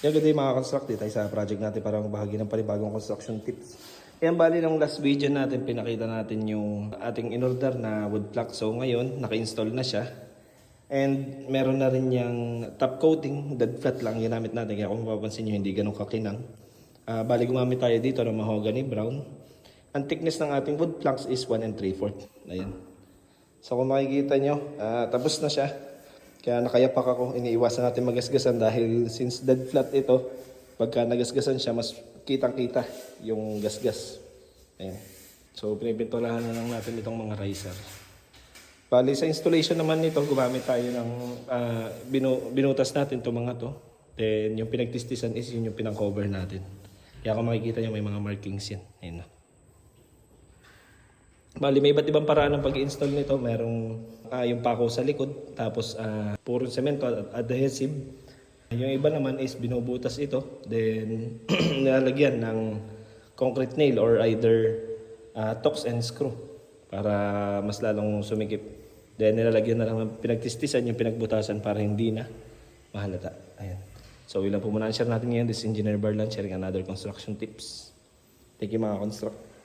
Yung good day mga construct, tayo sa project natin para magbahagi ng panibagong construction tips. Yan bali nung last video natin, pinakita natin yung ating in-order na wood plank. So ngayon, naka-install na siya. And meron na rin yung top coating, dead flat lang ginamit natin. Kaya kung mapapansin nyo, hindi ganun kakinang. Bali gumamit tayo dito ng mahogany brown. Ang thickness ng ating wood planks is 1 3/4. Ayan. So kung makikita nyo, tapos na siya. Kaya nakayapak ako, iniiwasan natin magasgasan dahil since dead flat ito, pagka nagasgasan siya, mas kitang-kita yung gasgas. Ayan. So pinipinturahan na lang natin itong mga riser. Bali sa installation naman nito, gumamit tayo ng binutas natin itong mga to. Then yung pinagtistisan is yun yung pinang-cover natin. Kaya kung makikita nyo may mga markings yan. Ayan na. Bali, may iba't ibang paraan ng pag-install nito. Merong yung pako sa likod, tapos puro semento at adhesive. Yung iba naman is binubutas ito, then nilalagyan ng concrete nail or either tocks and screw para mas lalong sumikip. Then nilalagyan na lang ng pinagtistisan yung pinagbutasan para hindi na mahalata. Ayan. So ilan po muna ang share natin ngayon. This is Engineer Barlan sharing another construction tips. Thank you mga construct.